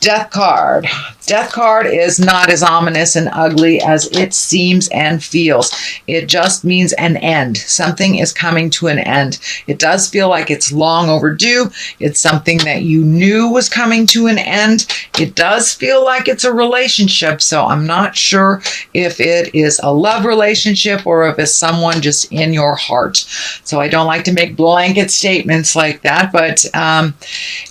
Death card. Death card is not as ominous and ugly as it seems and feels. It just means an end. Something is coming to an end. It does feel like it's long overdue. It's something that you knew was coming to an end. It does feel like it's a relationship, so I'm not sure if it is a love relationship or if it's someone just in your heart. So I don't like to make blanket statements like that, but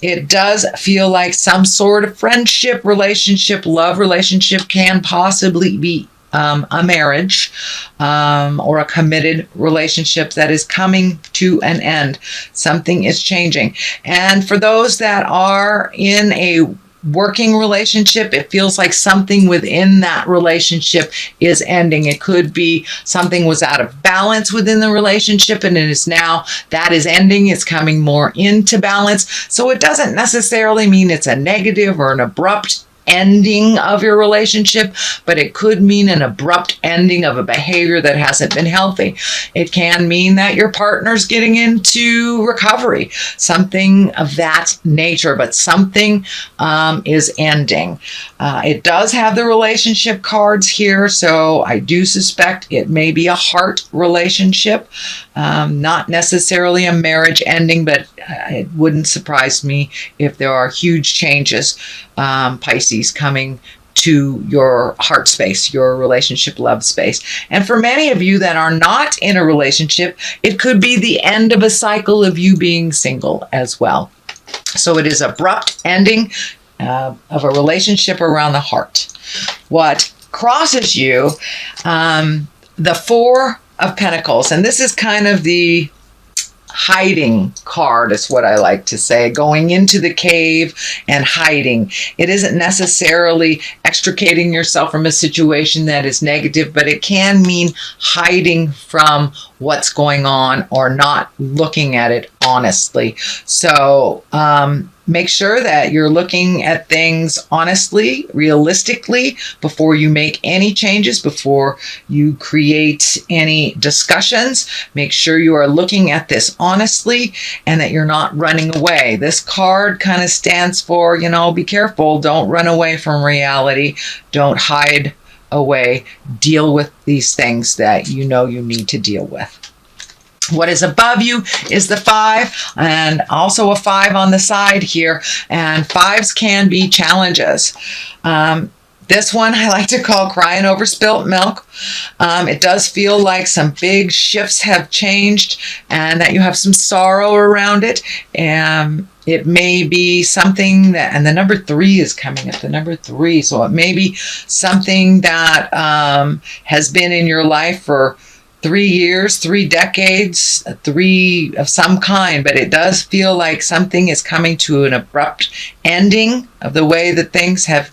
it does feel like some sort of friendship, relationship, love relationship, can possibly be a marriage or a committed relationship that is coming to an end. Something is changing. And for those that are in a working relationship, it feels like something within that relationship is ending. It could be something was out of balance within the relationship and it is now that is ending. It's coming more into balance. So it doesn't necessarily mean it's a negative or an abrupt ending of your relationship, but it could mean an abrupt ending of a behavior that hasn't been healthy. It can mean that your partner's getting into recovery, something of that nature, but something is ending. It does have the relationship cards here, so I do suspect it may be a heart relationship, not necessarily a marriage ending, but it wouldn't surprise me if there are huge changes, Pisces, coming to your heart space, your relationship love space. And for many of you that are not in a relationship, it could be the end of a cycle of you being single as well. So it is abrupt ending of a relationship around the heart. What crosses you, the Four of Pentacles, and this is kind of the hiding card is what I like to say, going into the cave and hiding. It isn't necessarily extricating yourself from a situation that is negative, but it can mean hiding from what's going on or not looking at it honestly. So make sure that you're looking at things honestly, realistically, before you make any changes, before you create any discussions. Make sure you are looking at this honestly and that you're not running away. This card kind of stands for, be careful. Don't run away from reality. Don't hide away. Deal with these things that you know you need to deal with. What is above you is the 5 and also a 5 on the side here. And 5s can be challenges. This one I like to call crying over spilt milk. It does feel like some big shifts have changed and that you have some sorrow around it. It may be something that, and the number 3 is coming up, the number 3. So it may be something that has been in your life for 3 years, 3 decades, 3 of some kind, but it does feel like something is coming to an abrupt ending of the way that things have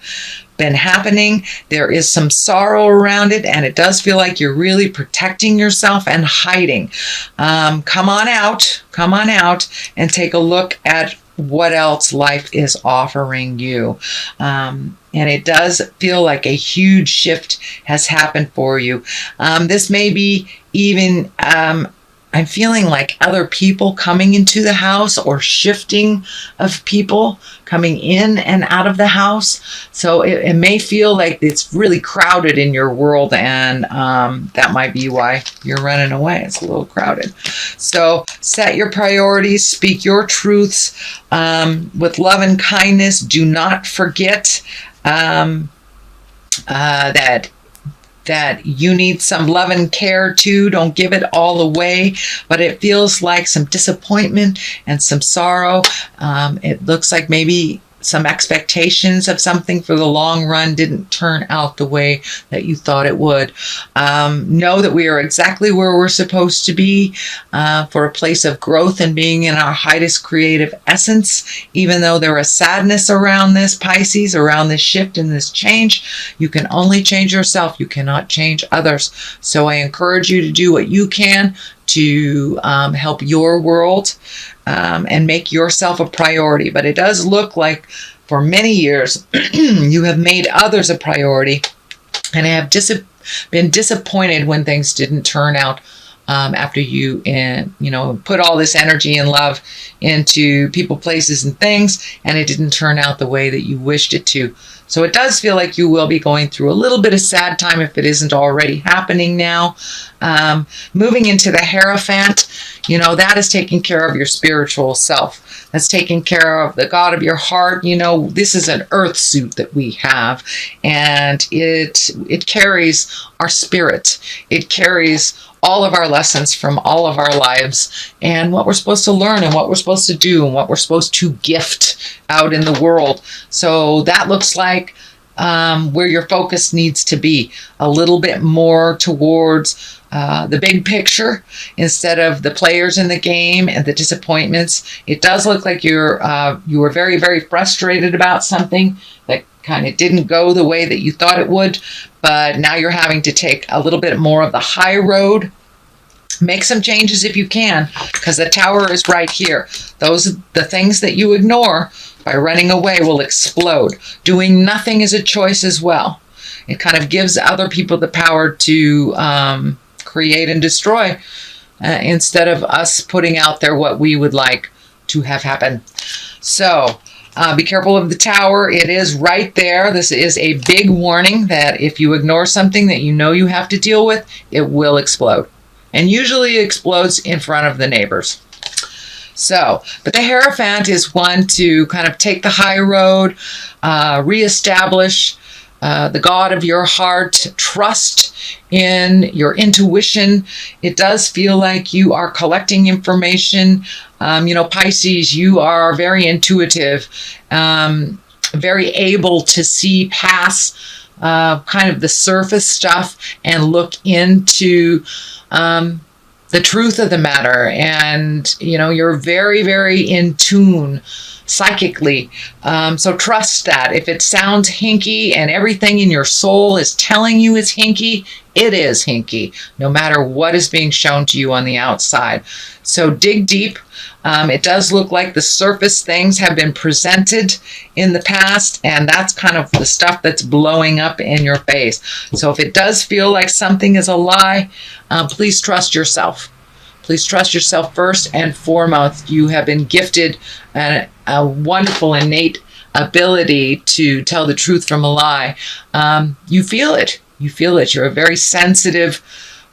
been happening. There is some sorrow around it, and it does feel like you're really protecting yourself and hiding. Come on out and take a look at what else life is offering you. And it does feel like a huge shift has happened for you. This may be even, I'm feeling like other people coming into the house or shifting of people coming in and out of the house. So it may feel like it's really crowded in your world, and that might be why you're running away. It's a little crowded. So set your priorities, speak your truths with love and kindness. Do not forget that you need some love and care too. Don't give it all away, but it feels like some disappointment and some sorrow. It looks like maybe some expectations of something for the long run didn't turn out the way that you thought it would. Know that we are exactly where we're supposed to be for a place of growth and being in our highest creative essence. Even though there is sadness around this, Pisces, around this shift and this change, you can only change yourself. You cannot change others. So I encourage you to do what you can to help your world and make yourself a priority. But it does look like for many years you have made others a priority and have been disappointed when things didn't turn out after you put all this energy and love into people, places, and things, and it didn't turn out the way that you wished it to. So it does feel like you will be going through a little bit of sad time if it isn't already happening now. Moving into the Hierophant, that is taking care of your spiritual self. That's taking care of the God of your heart. This is an earth suit that we have, and it carries our spirit. It carries all of our lessons from all of our lives, and what we're supposed to learn, and what we're supposed to do, and what we're supposed to gift out in the world. So that looks like where your focus needs to be, a little bit more towards the big picture instead of the players in the game and the disappointments. It does look like you were very, very frustrated about something that kind of didn't go the way that you thought it would, but now you're having to take a little bit more of the high road. Make some changes if you can, because the Tower is right here. The things that you ignore by running away will explode. Doing nothing is a choice as well. It kind of gives other people the power to create and destroy instead of us putting out there what we would like to have happen. So be careful of the Tower. It is right there. This is a big warning that if you ignore something that you have to deal with, it will explode. And usually it explodes in front of the neighbors. But the Hierophant is one to kind of take the high road, reestablish the God of your heart, trust in your intuition. It does feel like you are collecting information. Pisces, you are very intuitive, very able to see past kind of the surface stuff and look into the truth of the matter. And, you're very, very in tune psychically. So trust that. If it sounds hinky and everything in your soul is telling you it's hinky, it is hinky, no matter what is being shown to you on the outside. So dig deep. It does look like the surface things have been presented in the past, and that's kind of the stuff that's blowing up in your face. So if it does feel like something is a lie, please trust yourself. Please trust yourself first and foremost. You have been gifted a wonderful innate ability to tell the truth from a lie. You feel it. You feel it. You're a very sensitive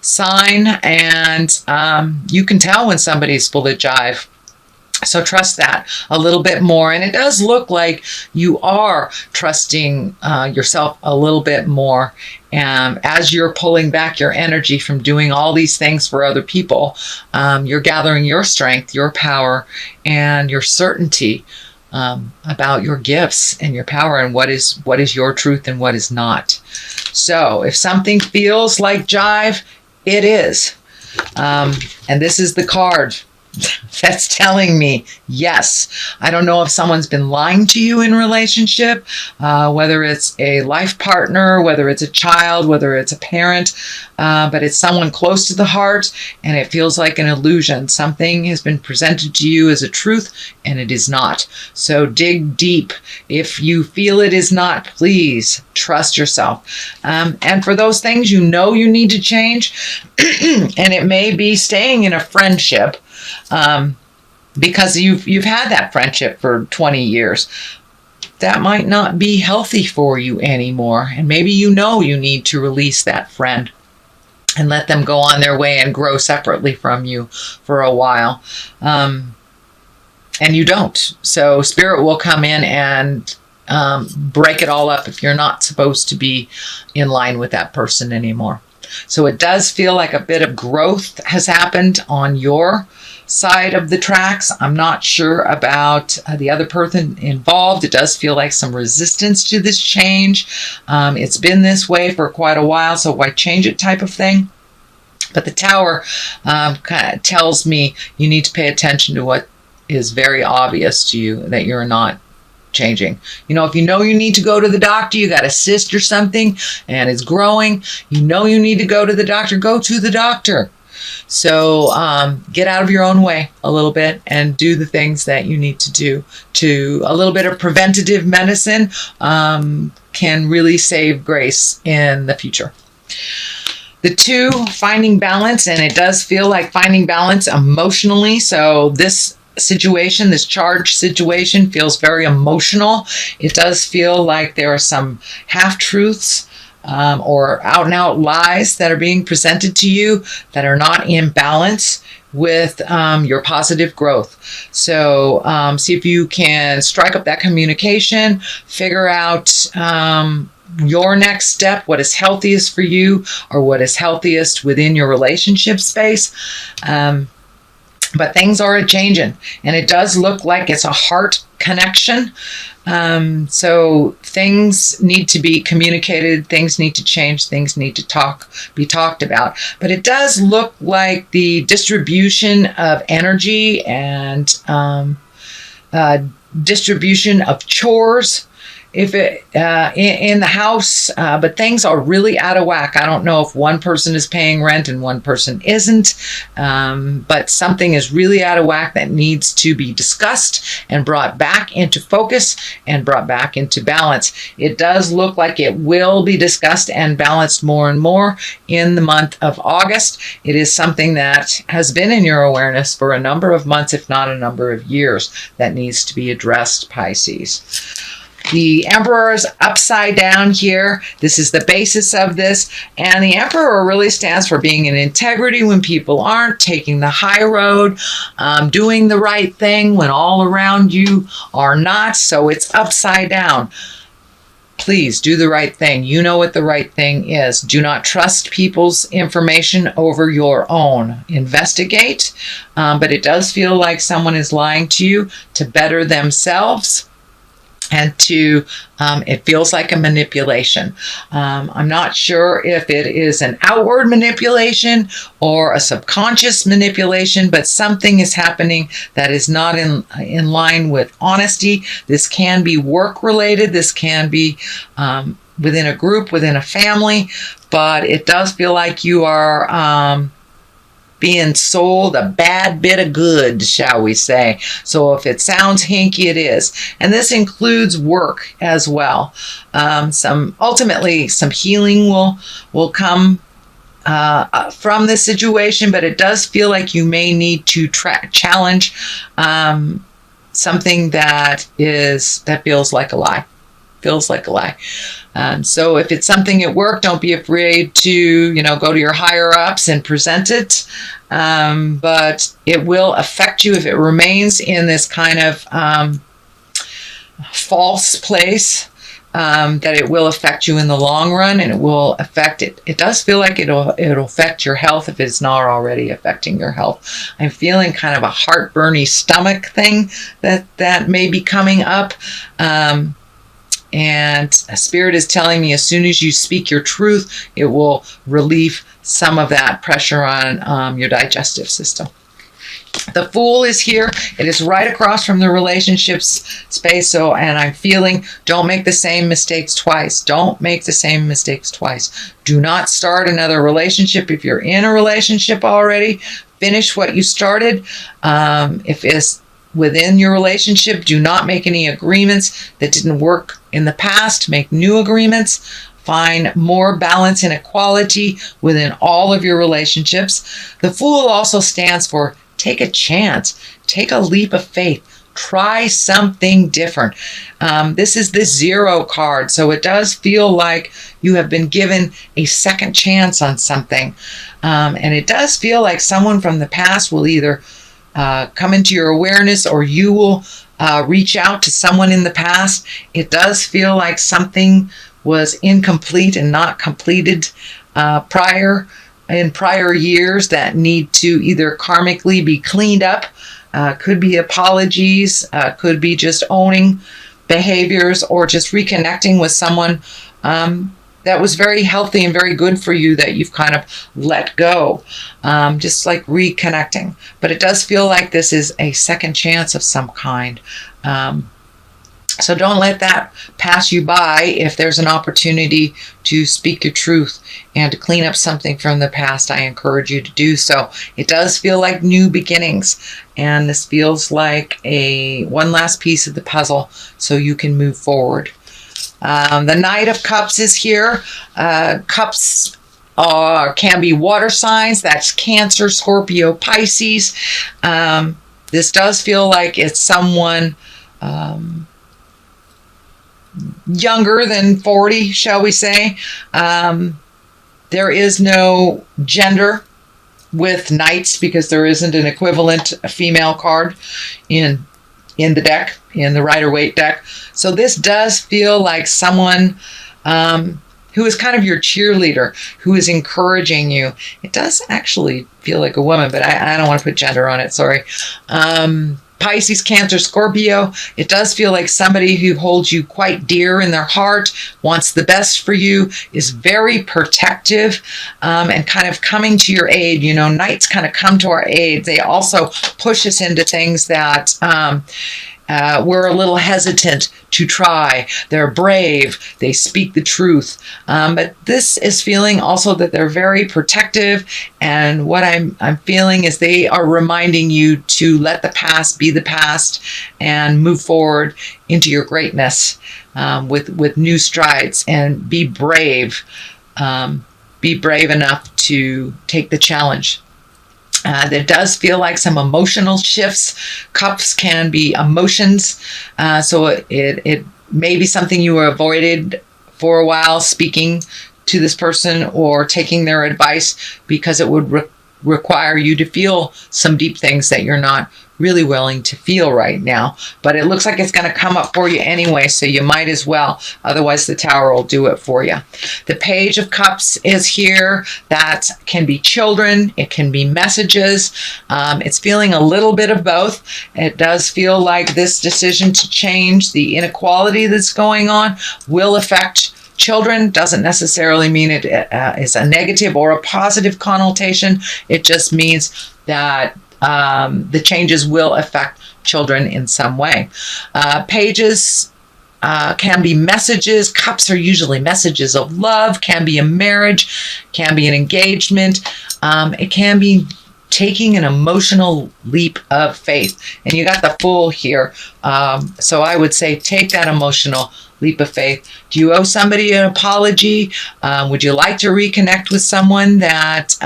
sign, and you can tell when somebody's full of jive. So trust that a little bit more. And it does look like you are trusting yourself a little bit more. As you're pulling back your energy from doing all these things for other people, you're gathering your strength, your power, and your certainty about your gifts and your power and what is your truth and what is not. So if something feels like jive, it is. And this is the card that's telling me yes. I don't know if someone's been lying to you in relationship, whether it's a life partner, whether it's a child, whether it's a parent, but it's someone close to the heart, and it feels like an illusion. Something has been presented to you as a truth, and it is not. So dig deep. If you feel it is not, please trust yourself. And for those things you need to change, and it may be staying in a friendship, because you've had that friendship for 20 years. That might not be healthy for you anymore. And maybe you need to release that friend and let them go on their way and grow separately from you for a while. And you don't. So Spirit will come in and break it all up if you're not supposed to be in line with that person anymore. So it does feel like a bit of growth has happened on your side of the tracks. I'm not sure about the other person involved. It does feel like some resistance to this change. It's been this way for quite a while, so why change it type of thing? But the Tower kind of tells me you need to pay attention to what is very obvious to you that you're not changing. If you need to go to the doctor, you got a cyst or something and it's growing, you need to go to the doctor, go to the doctor. So get out of your own way a little bit and do the things that you need to do. A little bit of preventative medicine can really save grace in the future. The 2, finding balance, and it does feel like finding balance emotionally. So this situation, this charged situation, feels very emotional. It does feel like there are some half-truths or out-and-out lies that are being presented to you that are not in balance with your positive growth. So see if you can strike up that communication, figure out your next step, what is healthiest for you or what is healthiest within your relationship space. But things are changing, and it does look like it's a heart connection. So things need to be communicated, things need to change, things need to be talked about. But it does look like the distribution of energy and distribution of chores if it in the house, but things are really out of whack. I don't know if one person is paying rent and one person isn't, but something is really out of whack that needs to be discussed and brought back into focus and brought back into balance. It does look like it will be discussed and balanced more and more in the month of August. It is something that has been in your awareness for a number of months, if not a number of years, that needs to be addressed, Pisces. The Emperor is upside down here. This is the basis of this. And the Emperor really stands for being in integrity when people aren't, taking the high road, doing the right thing when all around you are not. So it's upside down. Please do the right thing. You know what the right thing is. Do not trust people's information over your own. Investigate. But it does feel like someone is lying to you to better themselves. And it feels like a manipulation. I'm not sure if it is an outward manipulation or a subconscious manipulation, but something is happening that is not in line with honesty. This can be work related. This can be within a group, within a family, but it does feel like you are being sold a bad bit of goods, shall we say. So if it sounds hinky, it is. And this includes work as well. Ultimately, some healing will come from this situation, but it does feel like you may need to challenge something that feels like a lie. So if it's something at work, don't be afraid to, go to your higher ups and present it. But it will affect you if it remains in this kind of false place, that it will affect you in the long run, and it will affect it. It does feel like it'll affect your health if it's not already affecting your health. I'm feeling kind of a heartburny stomach thing that may be coming up. And Spirit is telling me as soon as you speak your truth, it will relieve some of that pressure on your digestive system. The Fool is here. It is right across from the relationships space. And I'm feeling, don't make the same mistakes twice. Don't make the same mistakes twice. Do not start another relationship. If you're in a relationship already, finish what you started. If it's within your relationship, do not make any agreements that didn't work in the past. Make new agreements. Find more balance and equality within all of your relationships. The Fool also stands for take a chance. Take a leap of faith. Try something different. This is the 0 card, so it does feel like you have been given a second chance on something. And it does feel like someone from the past will either come into your awareness, or you will reach out to someone in the past. It does feel like something was incomplete and not completed in prior years that need to either karmically be cleaned up. Could be apologies, could be just owning behaviors, or just reconnecting with someone that was very healthy and very good for you that you've kind of let go, just like reconnecting. But it does feel like this is a second chance of some kind. So don't let that pass you by. If there's an opportunity to speak your truth and to clean up something from the past, I encourage you to do so. It does feel like new beginnings, and this feels like one last piece of the puzzle so you can move forward. The Knight of Cups is here. Cups can be water signs. That's Cancer, Scorpio, Pisces. This does feel like it's someone younger than 40, shall we say. There is no gender with knights because there isn't an equivalent female card in the deck, in the Rider-Waite deck. So this does feel like someone who is kind of your cheerleader, who is encouraging you. It does actually feel like a woman, but I don't want to put gender on it, sorry. Pisces, Cancer, Scorpio, it does feel like somebody who holds you quite dear in their heart, wants the best for you, is very protective, and kind of coming to your aid. You know, knights kind of come to our aid. They also push us into things that we're a little hesitant to try. They're brave. They speak the truth. But this is feeling also that they're very protective. And what I'm feeling is they are reminding you to let the past be the past and move forward into your greatness with new strides, and be brave. Be brave enough to take the challenge. There does feel like some emotional shifts. Cups can be emotions. So it may be something you avoided for a while, speaking to this person or taking their advice, because it would require you to feel some deep things that you're not really willing to feel right now. But it looks like it's going to come up for you anyway, so you might as well. Otherwise, the Tower will do it for you. The Page of Cups is here. That can be children. It can be messages. It's feeling a little bit of both. It does feel like this decision to change the inequality that's going on will affect children. Doesn't necessarily mean it is a negative or a positive connotation. It just means that the changes will affect children in some way. Pages can be messages. Cups are usually messages of love, can be a marriage, can be an engagement. It can be taking an emotional leap of faith. And you got the Fool here. So I would say take that emotional leap of faith. Do you owe somebody an apology? Would you like to reconnect with someone that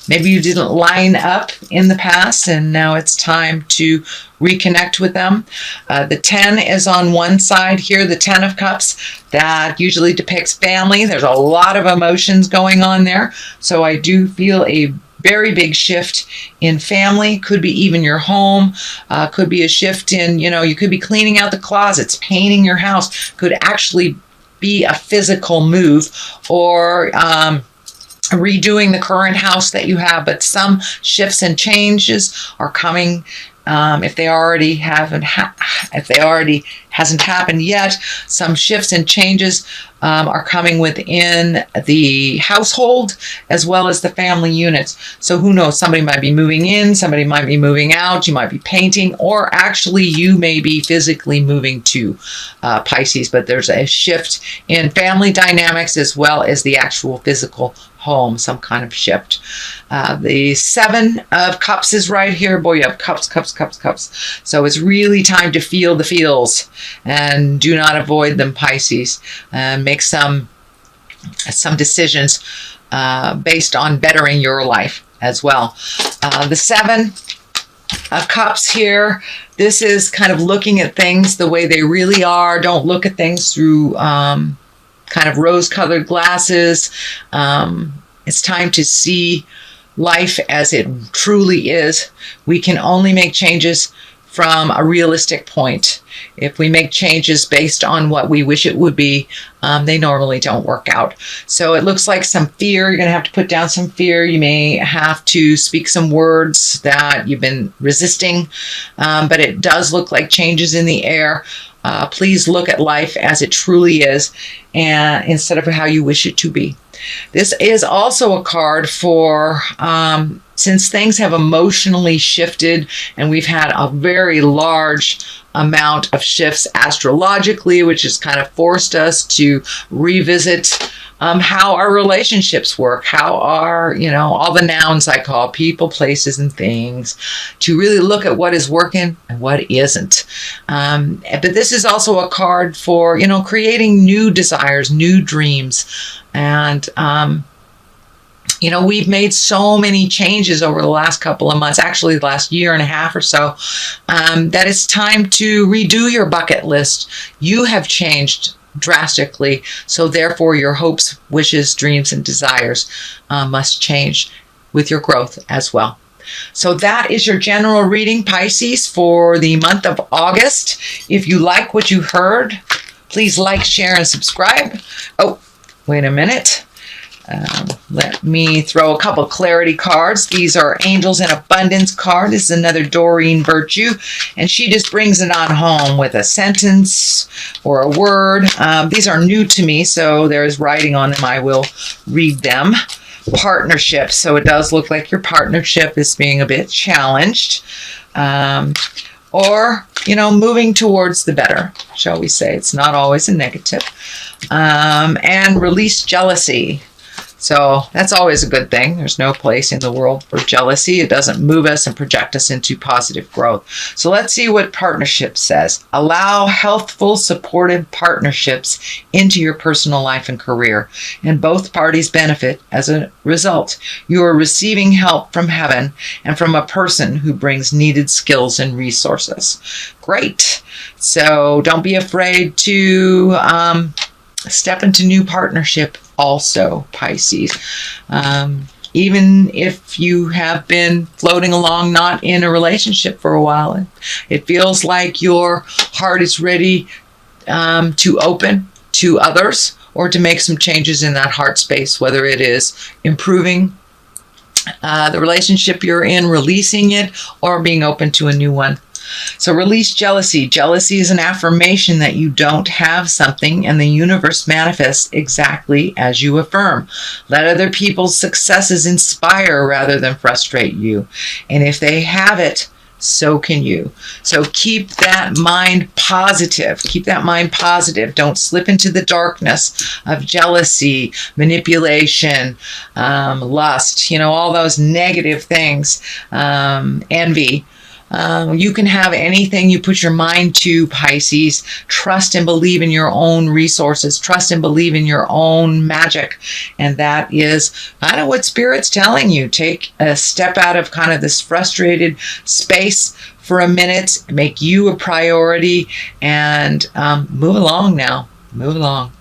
maybe you didn't line up in the past, and now it's time to reconnect with them? The 10 is on one side here, the 10 of Cups. That usually depicts family. There's a lot of emotions going on there. So I do feel a very big shift in family. Could be even your home. Could be a shift in, you could be cleaning out the closets, painting your house. Could actually be a physical move, or redoing the current house that you have. But some shifts and changes are coming. If they already hasn't happened yet, some shifts and changes are coming within the household as well as the family units. So who knows? Somebody might be moving in, somebody might be moving out, you might be painting, or actually you may be physically moving to Pisces. But there's a shift in family dynamics as well as the actual physical home, some kind of shift. The 7 of Cups is right here. Boy, you have cups. So it's really time to feel the feels, and do not avoid them, Pisces. Make some decisions based on bettering your life as well. The 7 of Cups here, this is kind of looking at things the way they really are. Don't look at things through kind of rose-colored glasses. It's time to see life as it truly is. We can only make changes from a realistic point. If we make changes based on what we wish it would be, they normally don't work out. So it looks like some fear. You're going to have to put down some fear. You may have to speak some words that you've been resisting, but it does look like changes in the air. Please look at life as it truly is, and instead of how you wish it to be. This is also a card for since things have emotionally shifted, and we've had a very large amount of shifts astrologically, which has kind of forced us to revisit how our relationships work, how our, all the nouns I call people, places, and things, to really look at what is working and what isn't. But this is also a card for, creating new desires, new dreams, and You know, we've made so many changes over the last couple of months, actually the last year and a half or so, that it's time to redo your bucket list. You have changed drastically, so therefore your hopes, wishes, dreams, and desires must change with your growth as well. So that is your general reading, Pisces, for the month of August. If you like what you heard, please like, share, and subscribe. Oh, wait a minute. Let me throw a couple clarity cards. These are Angels in Abundance card. This is another Doreen Virtue, and she just brings it on home with a sentence or a word. These are new to me, so there's writing on them. I will read them. Partnership. So it does look like your partnership is being a bit challenged. Or, you know, moving towards the better, shall we say. It's not always a negative. And release jealousy. So that's always a good thing. There's no place in the world for jealousy. It doesn't move us and project us into positive growth. So let's see what partnership says. Allow healthful, supportive partnerships into your personal life and career, and both parties benefit as a result. You are receiving help from heaven and from a person who brings needed skills and resources. Great. So don't be afraid to step into new partnership also, Pisces. Even if you have been floating along not in a relationship for a while, it feels like your heart is ready to open to others or to make some changes in that heart space, whether it is improving the relationship you're in, releasing it, or being open to a new one. So release jealousy. Jealousy is an affirmation that you don't have something, and the universe manifests exactly as you affirm. Let other people's successes inspire rather than frustrate you. And if they have it, so can you. So keep that mind positive. Keep that mind positive. Don't slip into the darkness of jealousy, manipulation, lust, you know, all those negative things, envy. You can have anything you put your mind to, Pisces. Trust and believe in your own resources. Trust and believe in your own magic. And that is kind of what Spirit's telling you. Take a step out of kind of this frustrated space for a minute, make you a priority, and move along now. Move along.